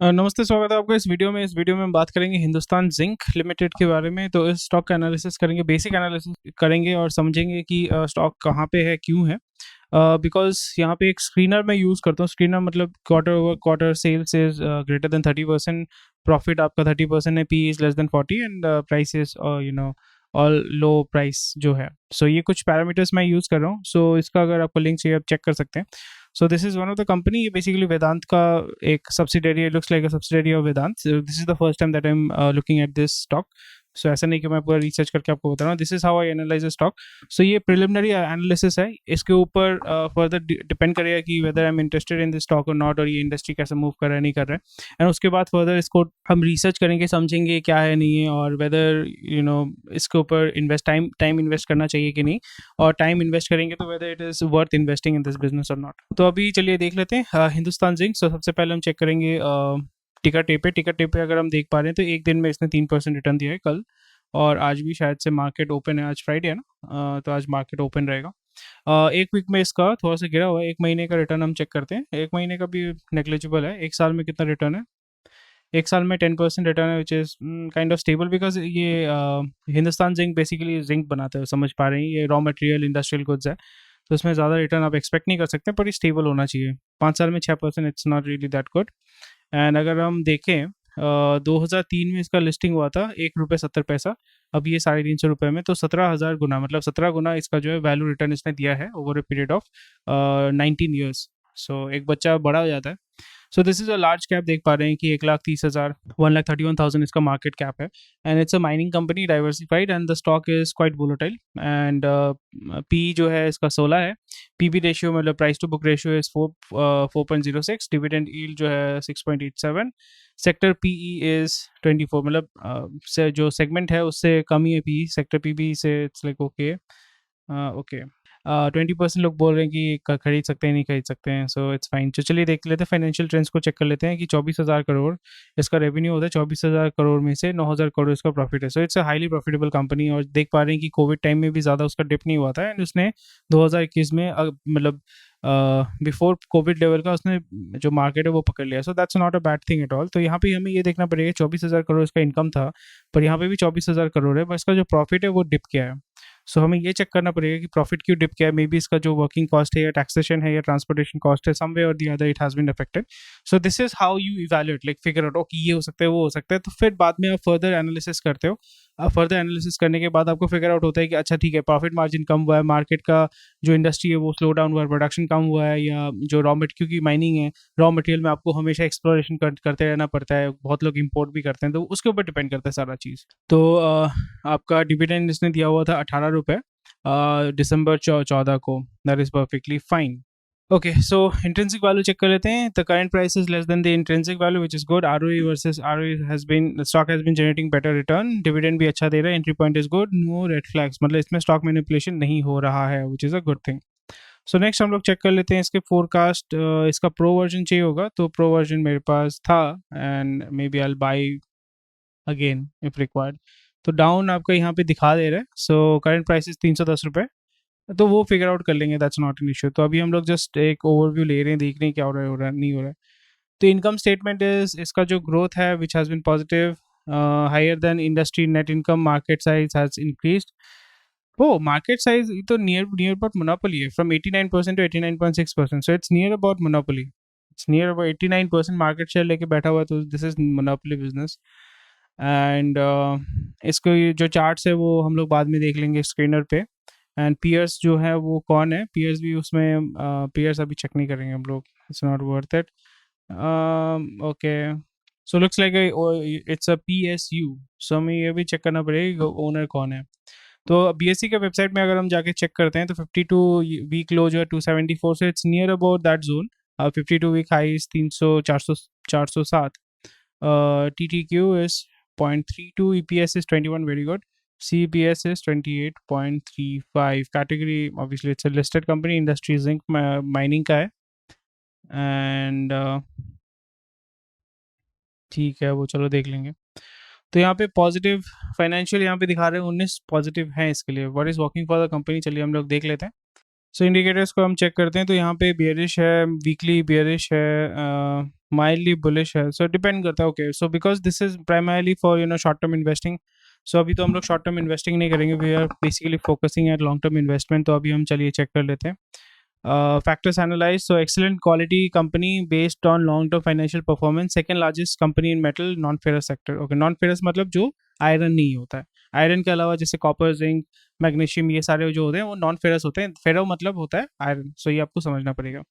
नमस्ते, स्वागत है आपका इस वीडियो में। हम बात करेंगे हिंदुस्तान जिंक लिमिटेड के बारे में। तो इस स्टॉक का एनालिसिस करेंगे, बेसिक एनालिसिस करेंगे और समझेंगे कि स्टॉक कहाँ पे है, क्यों है। बिकॉज यहाँ पे एक स्क्रीनर मैं यूज़ करता हूँ। स्क्रीनर मतलब quarter over quarter sales is greater than 30%, profit आपका 30% है, P is less than 40 and price is all low price जो है। सो ये कुछ पैरामीटर्स मैं यूज़ कर रहा हूँ। सो इसका अगर आपको लिंक चाहिए आप चेक कर सकते हैं। So this is one of the company. ये basically वेदांत का एक subsidiary है, looks like a subsidiary of Vedanta. So this is the first time that I'm looking at this stock. So ऐसा नहीं कि मैं पूरा रिसर्च करके आपको बता रहा हूँ। This is how I analyze a stock. So ये प्रिलिमिनरी एनालिसिस है। इसके ऊपर फर्दर डिपेंड करेगा कि whether I am interested in this stock और नॉट, और ये इंडस्ट्री कैसे मूव कर रहा है, नहीं कर रहा है। एंड उसके बाद फर्दर इसको हम रिसर्च करेंगे, समझेंगे क्या है, नहीं है, और वेदर इसके ऊपर टाइम इन्वेस्ट करना चाहिए कि नहीं, और टाइम इन्वेस्ट करेंगे तो whether it is worth investing in this business और नॉट। तो अभी चलिए देख लेते हैं हिंदुस्तान जिंक। सो सबसे पहले हम चेक करेंगे टिकर टेप पे अगर हम देख पा रहे हैं तो एक दिन में इसने 3% रिटर्न दिया है कल, और आज भी शायद से मार्केट ओपन है। आज फ्राइडे है ना, तो आज मार्केट ओपन रहेगा। एक वीक में इसका थोड़ा सा गिरा हुआ है। एक महीने का रिटर्न हम चेक करते हैं। एक महीने का भी नेग्लिजिबल है। एक साल में कितना रिटर्न है? एक साल में 10% रिटर्न है, which is kind of stable. Because ये हिंदुस्तान जिंक बेसिकली जिंक बनाते हैं, समझ पा रहे हैं, ये रॉ मटेरियल इंडस्ट्रियल गुड्स है। तो इसमें ज़्यादा रिटर्न आप एक्सपेक्ट नहीं कर सकते, पर ये स्टेबल होना चाहिए। 5 साल में 6%, it's not really that good. And अगर हम देखें 2003 में इसका लिस्टिंग हुआ था, 1 रुपये 70 पैसा। अब ये 350 रुपये में, तो 17,000 गुना, मतलब 17 गुना इसका जो है वैल्यू रिटर्न इसने दिया है over a period of 19 years. So एक बच्चा बड़ा हो जाता है। So this is a large cap, देख पा रहे हैं कि 1,30,000, 1,31,000 इसका मार्केट कैप है। And it's a mining company, diversified, and the stock is quite volatile. And P जो है इसका 16 है। पीबी रेशियो मतलब price to book ratio is 4.06। Dividend yield जो है 6.87। सेक्टर पीई इज 24, मतलब जो सेगमेंट है उससे कम ही है पीई। सेक्टर पीबी से इट्स लाइक ओके। ओके। 20% लोग बोल रहे हैं कि खरीद सकते हैं, नहीं खरीद सकते हैं। So it's fine. तो चलिए देख लेते हैं, फाइनेंशियल ट्रेंड्स को चेक कर लेते हैं कि 24,000 करोड़ इसका रेवेन्यू होता है। 24,000 करोड़ में से 9,000 करोड़ इसका प्रॉफिट है। सो it's a highly profitable company. और देख पा रहे हैं कि कोविड टाइम में भी ज़्यादा उसका डिप नहीं हुआ था, एंड उसने 2021 में मतलब बिफोर कोविड लेवल का उसने जो मार्केट है वो पकड़ लिया। So that's not a bad thing at all. तो यहाँ पे हमें ये देखना पड़ेगा, 24,000 करोड़ इसका इनकम था, पर यहाँ पे भी 24,000 करोड़ है, पर इसका जो प्रॉफिट है वो डिप किया है। सो हमें ये चेक करना पड़ेगा कि प्रॉफिट क्यों डिप किया है। मे बी इसका जो वर्किंग कॉस्ट है, या टैक्सेशन है, या ट्रांसपोर्टेशन कॉस्ट है, सम वे और the other it has been affected. So this is how you evaluate, like figure out, okay ये हो सकता है, वो हो सकता है। तो फिर बाद में आप फर्दर एनालिसिस करते हो। फर्दर एनालिसिस करने के बाद आपको फिगर आउट होता है कि अच्छा ठीक है, प्रॉफिट मार्जिन कम हुआ है, मार्केट का जो इंडस्ट्री है वो स्लो डाउन हुआ है, प्रोडक्शन कम हुआ है, या जो रॉ मटेरियल, क्योंकि माइनिंग है, रॉ मटेरियल में आपको हमेशा एक्सप्लोरेशन करते रहना पड़ता है। बहुत लोग इंपोर्ट भी करते हैं, तो उसके ऊपर डिपेंड करता है सारा चीज़। तो आपका डिविडेंड इसने दिया हुआ था 18 रुपये दिसंबर 14 को। That is perfectly fine. Okay, so intrinsic value check कर लेते हैं। The current price is less than the intrinsic value, which is good. ROE versus ROE has been, stock has been generating better return. Dividend भी अच्छा दे रहा है। Entry point is good. No red flags, मतलब इसमें stock manipulation नहीं हो रहा है, which is a good thing. So next हम लोग चेक कर लेते हैं इसके फोरकास्ट। इसका प्रो वर्जन चाहिए होगा, तो प्रो वर्जन मेरे पास था, and maybe I buy again if required. तो डाउन आपका यहाँ पे दिखा दे रहा है। सो करंट प्राइस इज 310 रुपये। तो वो फिगर आउट कर लेंगे, दैट्स नॉट एन इशू। तो अभी हम लोग जस्ट एक ओवरव्यू ले रहे हैं, देख रहे हैं क्या हो रहा है नहीं हो रहा है। तो इनकम स्टेटमेंट इज, इसका जो ग्रोथ है which has been positive, higher than industry. Net income, market size has increased. Oh market size तो नियर अबाउट मोनोपोली है, from 89% to 89.6%। So it's near about monopoly. It's near about 89% market share लेके बैठा हुआ है, तो this is monopoly business. And इसको ये जो चार्ट्स है वो हम लोग बाद में देख लेंगे स्क्रीनर पे। एंड पीयर्स जो है वो कौन है, पीयर्स भी उसमें, पीयर्स अभी चेक नहीं करेंगे हम लोग, it's not worth it. Okay, so looks like it's a P S U. So हमें ये भी चेक करना पड़ेगा ओनर कौन है। तो बीएससी के वेबसाइट में अगर हम जाके चेक करते हैं तो 52 वीक लो जो है 274, से it's near about that zone. 52 week high is 300, 407। T T Q is 0.32, EPS is 21, very good. CPS is 28.35. Category, obviously it's a listed company, industry zinc mining का है। एंड ठीक है, वो चलो देख लेंगे। तो यहाँ पे पॉजिटिव फाइनेंशियल यहाँ पे दिखा रहे हैं, 19 पॉजिटिव हैं इसके लिए। What is working for the company, चलिए हम लोग देख लेते हैं। सो इंडिकेटर्स को हम चेक करते हैं, तो यहाँ पे बियरिश है, वीकली बियरिश है, माइल्डली बुलिश है, सो डिपेंड करता है। Okay, so because this is primarily for short term investing, so अभी तो हम लोग शॉर्ट टर्म इन्वेस्टिंग नहीं करेंगे, we are basically focusing at long term investment. तो अभी हम चलिए चेक कर लेते हैं। Factors analyzed, so excellent quality company based on long term financial performance, second largest company in metal non ferrous sector। okay, non ferrous मतलब जो iron नहीं होता है, आयरन के अलावा जैसे कॉपर, जिंक, मैग्नीशियम, ये सारे जो होते हैं वो नॉन फेरस होते हैं। फेरो मतलब होता है आयरन, सो ये आपको समझना पड़ेगा।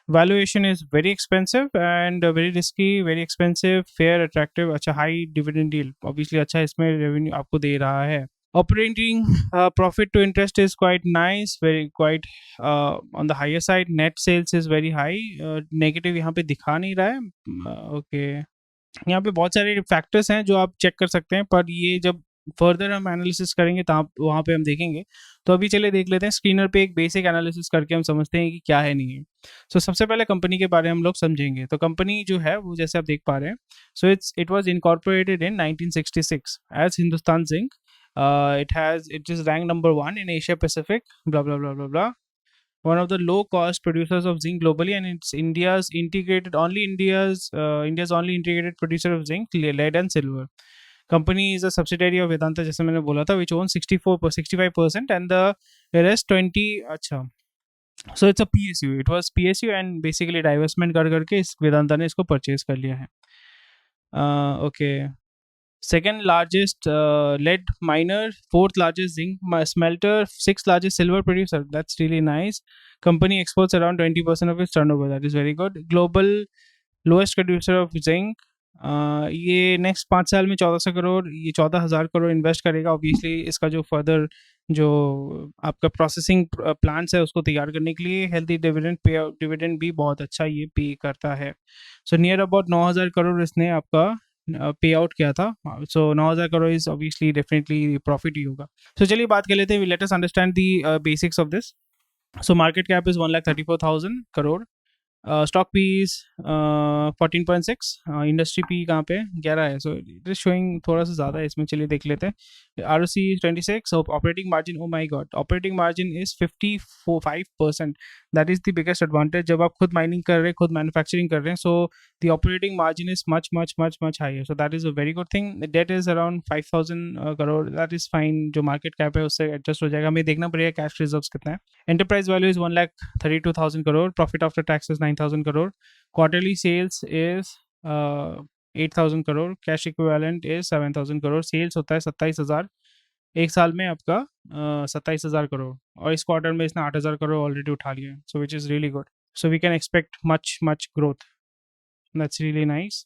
Valuation is very expensive and very risky, very expensive, fair, attractive, अच्छा हाई डिविडेंड यील्ड, ऑब्वियसली अच्छा इसमें रेवेन्यू आपको दे रहा है। Operating profit to interest is quite nice, very quite on the higher side. Net sales is very high, negative यहाँ पे दिखा नहीं रहा है। ओके, यहाँ पे बहुत सारे फैक्टर्स हैं जो आप चेक कर सकते हैं, पर ये जब फर्दर हम एनालिसिस करेंगे तो आप वहाँ पे हम देखेंगे। तो अभी चलिए देख लेते हैं स्क्रीनर पे एक बेसिक एनालिसिस करके हम समझते हैं कि क्या है नहीं है। सो सबसे पहले कंपनी के बारे में हम लोग समझेंगे। तो कंपनी जो है वो जैसे आप देख पा रहे हैं, so it was incorporated in 1966 as Hindustan Zinc. It is ranked number 1 in Asia Pacific, blah blah blah blah blah. One of the low cost producers of zinc globally, and it's India's only integrated producer of zinc, lead and silver. Company is a subsidiary of Vedanta, जैसे मैंने बोला था, which owns 65% and the rest 20। अच्छा, so it's a PSU, it was PSU and basically divestment कर करके इस वेदांता ने इसको परचेज कर लिया है। Okay, second largest lead miner, fourth largest zinc smelter, sixth largest silver producer. That's really nice. Company exports around 20% of its turnover. That is very good. Global lowest producer of zinc. ये next 5 साल में 1400 करोड़, ये 14,000 crore invest करेगा। Obviously इसका जो further जो आपका processing plants है उसको तैयार करने के लिए हेल्दी डिविडेंड पे डिविडेंड भी बहुत अच्छा ये पे करता है। सो नियर अबाउट 9,000 करोड़ इसने आपका पे आउट किया था। So 9,000 crore is obviously definitely profit ही होगा। सो चलिए बात कर लेते हैं, let us understand the basics of this. So market cap is 1,34,000 crore. Stock P is 14.6। Industry P कहाँ पे 11 है, सो इट इज शोइंग थोड़ा सा ज़्यादा है इसमें। चलिए देख लेते हैं। R O C is 26। Operating margin, oh my God, operating margin is 55%। That is the biggest advantage जब आप खुद माइनिंग कर रहे हैं, खुद मैन्युफैक्चरिंग कर रहे हैं। So the operating margin is much much much much higher, so that is a very good thing. Debt is around 5,000 crore, that is fine. जो मार्केट कैप है उससे एडजस्ट हो जाएगा, हमें देखना पड़ेगा कैश रिजर्व्स कितना है। Enterprise value is 1,32,000 crore. Profit after tax is 9,000 crore. Quarterly sales is 8,000 crore. Cash equivalent is 7,000 crore. Sales होता है 27,000, एक साल में आपका 27,000 करोड़, और इस क्वार्टर में इसने 8,000 करोड़ ऑलरेडी उठा लिया है। So which is really good. So we can expect much much growth, that's really nice.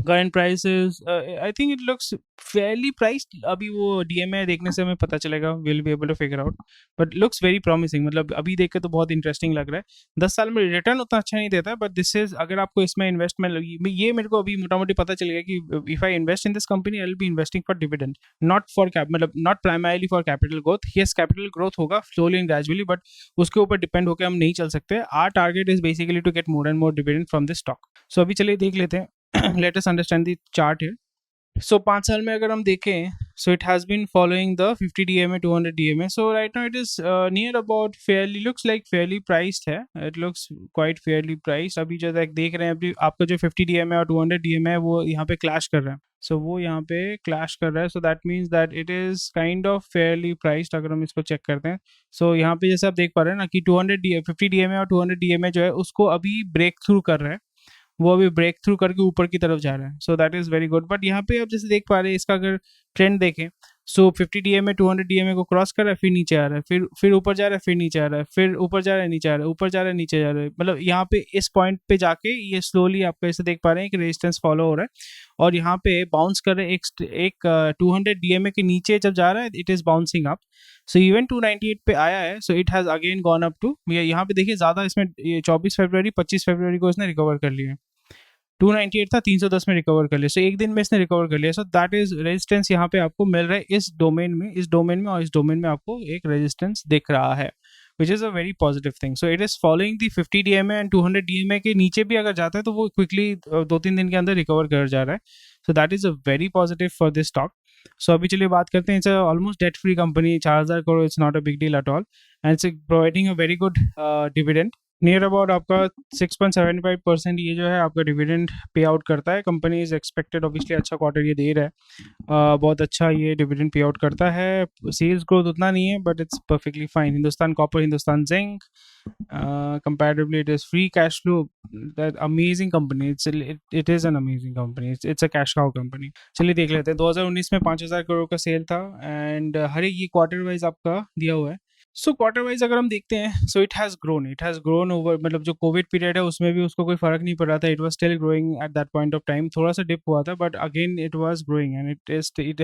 Current price is, I think it looks fairly priced. अभी वो डीएमए देखने से हमें पता चलेगा, will be able to figure out, but looks very promising. मतलब अभी देख के तो बहुत इंटरेस्टिंग लग रहा है। 10 साल में रिटर्न उतना अच्छा नहीं देता है, बट दिस इज, अगर आपको इसमें इन्वेस्टमेंट, ये मेरे को अभी मोटा मोटी पता चलेगा कि if I invest in this company I will be investing for dividend, not for मतलब not primarily for capital growth. Yes, capital growth होगा स्लोली एंड ग्रेजुअली, बट उसके ऊपर डिपेंड होकर हम नहीं चल सकते। Our target is basically to get more and more dividend from this stock. So अभी चलिए देख लेते हैं। Let us understand the chart here. So 5 साल में अगर हम देखें, so it has been following the 50 DMA, 200 DMA. So right now it is near about fairly, looks like fairly priced है. It looks quite fairly priced. अभी जो देख रहे हैं, अभी आपका जो 50 DMA और 200 DMA है वो यहाँ पे clash कर रहा है। So वो यहाँ पे clash कर रहा है। So that means that it is kind of fairly priced अगर हम इसको चेक करते हैं। So यहाँ पे जैसे आप देख पा रहे हैं ना कि 50 DMA और 200 DMA जो है उसको अभी ब्रेक थ्रू कर रहा है, वो अभी ब्रेक थ्रू करके ऊपर की तरफ जा रहा है। So that is very good. But यहाँ पे आप जैसे देख पा रहे हैं, इसका अगर ट्रेंड देखें, सो 50 DMA 200 DMA को क्रॉस कर रहा है, फिर नीचे आ रहा है, फिर ऊपर जा रहा है, फिर नीचे आ रहा है, फिर ऊपर जा रहा है, नीचे आ रहा है, ऊपर जा रहा है, नीचे जा रहा है। मतलब यहाँ पे इस पॉइंट पे जाके ये स्लोली आपको ऐसे देख पा रहे हैं कि रेजिस्टेंस फॉलो हो रहा है, और यहाँ पे बाउंस कर रहे हैं। एक 200 DMA के नीचे जब जा रहा है, it is bouncing up. So even 298 पे आया है, so it has again gone up to, यहाँ पे देखिए ज़्यादा इसमें 24 फरवरी 25 फरवरी को इसने रिकवर कर लिया है। 298 था, 310 में रिकवर कर लिया। सो एक दिन में इसने रिकवर कर लिया। सो दैट इज रेजिस्टेंस यहाँ पे आपको मिल रहा है इस डोमेन में और इस डोमेन में आपको एक रेजिस्टेंस दिख रहा है। which is a very positive thing. So it is following the 50 DMA and 200 DMA के नीचे भी अगर जाता है तो वो quickly 2-3 दिन के अंदर recover कर जा रहा है. So that is a very positive for this stock. So अभी चलिए बात करते हैं. It's a almost debt free company. 4,000 crore, it's not a big deal at all, and it's providing a very good dividend. Near about आपका 6.75% ये जो है आपका डिविडेंड पे आउट करता है. कंपनी इज एक्सपेक्टेड ऑब्वियसली अच्छा क्वार्टर ये दे रहा है, बहुत अच्छा ये डिविडेंड पे आउट करता है. सेल्स ग्रोथ उतना नहीं है but it's perfectly fine. Hindustan copper, Hindustan zinc, comparatively it is free cash flow. That amazing company. It is an amazing company. It's a cash cow company. चलिए देख लेते हैं. 2019 में 5,000 करोड़ का सेल था एंड हर एक ये क्वार्टर वाइज आपका दिया हुआ है. सो क्वार्टर वाइज अगर हम देखते हैं, so it has grown over. मतलब जो कोविड पीरियड है उसमें भी उसको कोई फर्क नहीं पड़ रहा था. It was still growing at that point of time. थोड़ा सा डिप हुआ था but again it was growing and it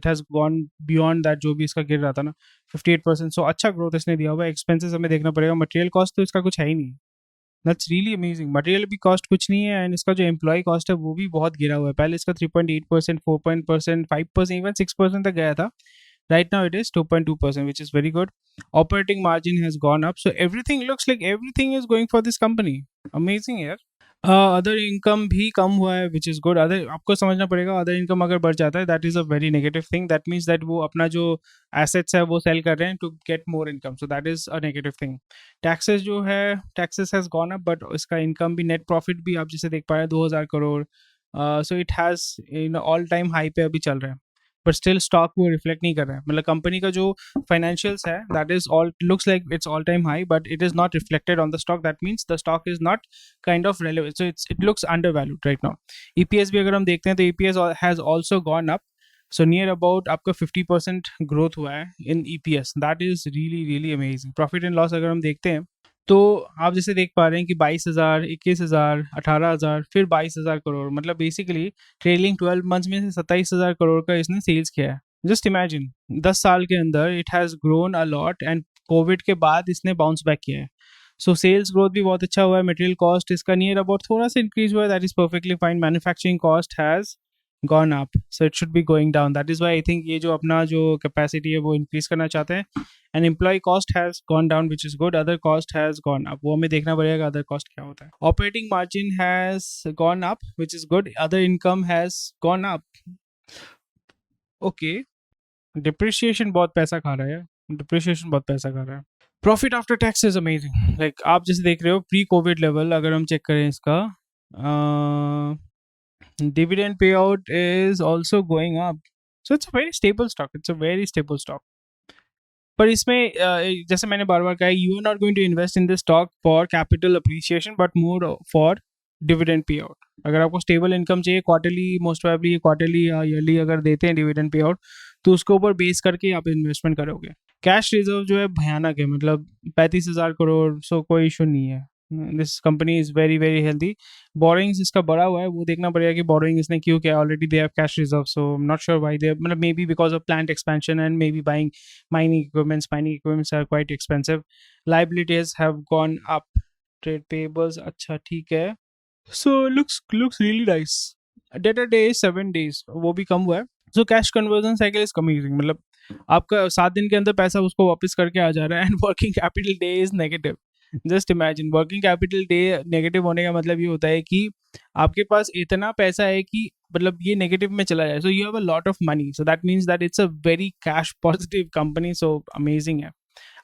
has gone beyond that. जो भी इसका गिर रहा था ना 58%. सो अच्छा ग्रोथ इसने दिया हुआ है. एक्सपेंसेस हमें देखना पड़ेगा. मटेरियल कॉस्ट तो इसका कुछ है ही नहीं. That's really amazing. मटेरियल भी कॉस्ट कुछ नहीं है एंड इसका जो एम्प्लॉय कॉस्ट है वो भी बहुत गिरा हुआ है. पहले इसका 3.8%, 4%, 5%, इवन 6% तक गया था. Right now it is 2.2%, which is very good. Operating margin has gone up. So everything looks like everything is going for this company. Amazing यार. अदर इनकम भी कम हुआ है which is good. अदर आपको समझना पड़ेगा, अदर इनकम अगर बढ़ जाता है that is a very negative thing. That means that वो अपना जो assets है वो sell कर रहे हैं to get more income. So that is a negative thing. Taxes जो है, taxes has gone up but इसका income भी, net profit भी आप जैसे देख पा रहे हैं 2,000 crore. So it has all time high पे अभी चल रहा है. बट स्टिल स्टॉक वो रिफ्लेक्ट नहीं कर रहा है. मतलब कंपनी का जो फाइनेंशियल्स है that is all looks like it's all time high but it is not reflected on the stock. That means the stock is not kind of relevant. So it looks under valued right now. EPS भी अगर हम देखते हैं तो EPS has also gone up. So near about आपका 50% growth हुआ है in EPS. That is really really amazing. Profit and loss अगर हम देखते हैं तो आप जैसे देख पा रहे हैं कि 22,000, 21,000, 18,000, फिर 22,000 करोड़. मतलब बेसिकली ट्रेलिंग 12 मंथ्स में से 27,000 करोड़ का इसने सेल्स किया है. जस्ट इमेजिन 10 साल के अंदर it has grown a lot and Covid के बाद इसने बाउंस बैक किया है. सो सेल्स ग्रोथ भी बहुत अच्छा हुआ है. मटेरियल कॉस्ट इसका नियर अबाउट थोड़ा सा इंक्रीज हुआ है. That is perfectly fine. Manufacturing cost has gone up, so it should be going down. That is why I think ये जो अपना जो capacity है वो increase करना चाहते हैं. And employee cost has gone down, which is good. Other cost has gone up. वो हमें देखना पड़ेगा other cost क्या होता है. Operating margin has gone up, which is good. Other income has gone up. Okay. Depreciation बहुत पैसा खा रहा है. Depreciation बहुत पैसा खा रहा है. Profit after tax is amazing. Like आप जैसे देख रहे हो pre-COVID level अगर हम check करें इसका dividend payout is also going up. So it's a very stable stock. It's a very stable stock. पर इसमें जैसे मैंने बार बार कहा, you are not going to invest in this stock for capital appreciation but more for dividend payout. अगर आपको stable income चाहिए quarterly, most probably quarterly या yearly अगर देते हैं डिविडेंड पे आउट तो उसके ऊपर बेस करके आप इन्वेस्टमेंट करोगे. कैश रिजर्व जो है भयानक है. मतलब 35,000 करोड़. सो कोई इशू नहीं है. This company is very very healthy. Borrowings इसका बड़ा हुआ है, वो देखना पड़ेगा कि बोरोइंग इसने क्यों किया. Already they have cash reserve. So I am not sure why they, मतलब maybe because of plant expansion and maybe buying mining equipments are quite expensive. Liabilities have gone up. Trade payables अच्छा ठीक है. So looks really nice. Debtor days 7 days वो भी कम हुआ है. So cash conversion cycle is amazing. मतलब आपका 7 दिन के अंदर पैसा उसको वापस करके आ जा रहा है. And working capital day is negative. Just imagine working capital day negative होने का मतलब ये होता है कि आपके पास इतना पैसा है कि मतलब ये नेगेटिव में चला जाए. So you have a lot of money. So that means that it's a very cash positive company. So amazing है.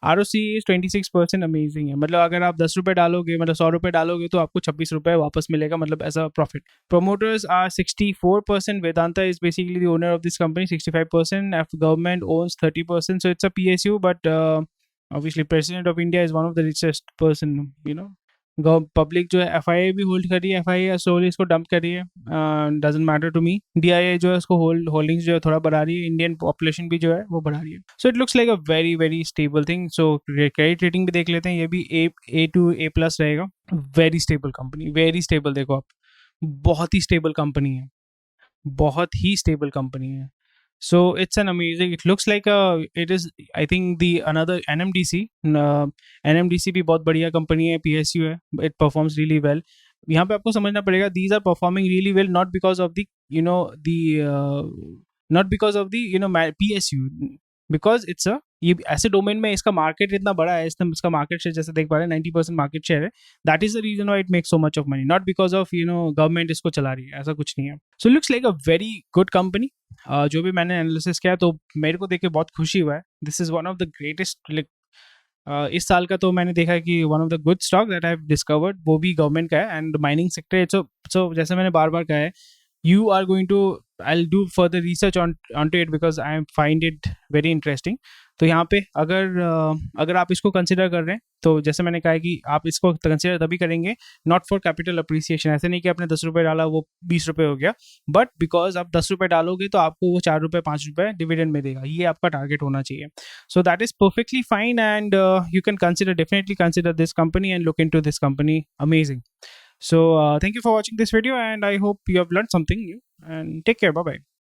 ROC is 26%. अमेजिंग है. मतलब अगर आप 10 रुपये डालोगे, मतलब 100 रुपये डालोगे तो आपको 26 रुपये वापस मिलेगा, मतलब as a profit. Promoters are 64%. Vedanta is basically the owner of this company 65%. Government owns 30%. So it's a PSU but obviously president of India is one of the richest person. You know public जो है FIA भी hold कर रही है. FIA slowly इसको dump कर रही है. Doesn't matter to me. DIA जो है उसको होल्डिंग्स जो है थोड़ा बढ़ा रही है. इंडियन पॉपुलेशन भी जो है वो बढ़ा रही है. So it looks like a very very stable thing. So credit rating भी देख लेते हैं. ये भी A to A+ रहेगा. Very stable company, very stable. देखो आप, बहुत ही स्टेबल कंपनी है, बहुत ही स्टेबल कंपनी है. So it's an amazing. It looks like it is. I think the another NMDC. NMDC भी बहुत बढ़िया कंपनी है, PSU है. It performs really well. यहाँ पे आपको समझना पड़ेगा. These are performing really well not because of the not because of the PSU, because it's a ये ऐसे डोमेन में इसका मार्केट इतना बड़ा है, इसका मार्केट शेयर जैसे देख पा रहे हैं 90% मार्केट शेयर है. That is the reason why it makes so much of money, not because of government इसको चला रही है, ऐसा कुछ नहीं है. So looks like a very good company. जो भी मैंने एनालिसिस किया तो मेरे को देख के बहुत खुशी हुआ है. This is one of the greatest, इस साल का तो मैंने देखा है कि one of the good stock that I have discovered वो भी गवर्नमेंट का है एंड माइनिंग सेक्टर. सो जैसे मैंने बार बार कहा है, you are going to, I'll do further research onto it because I find it very interesting. तो यहाँ पे अगर आप इसको कंसिडर कर रहे हैं तो जैसे मैंने कहा है कि आप इसको कंसिडर तभी करेंगे नॉट फॉर कैपिटल अप्रिसिएशन. ऐसे नहीं कि आपने 10 रुपये डाला वो 20 रुपये हो गया, बट बिकॉज आप 10 रुपये डालोगे तो आपको वो 4 रुपये 5 रुपये डिविडेंड में देगा. ये आपका टारगेट होना चाहिए. सो that is perfectly fine and you can definitely consider this company and look into this company. Amazing. So thank you for watching this video and I hope you have learned something new and take care. Bye bye.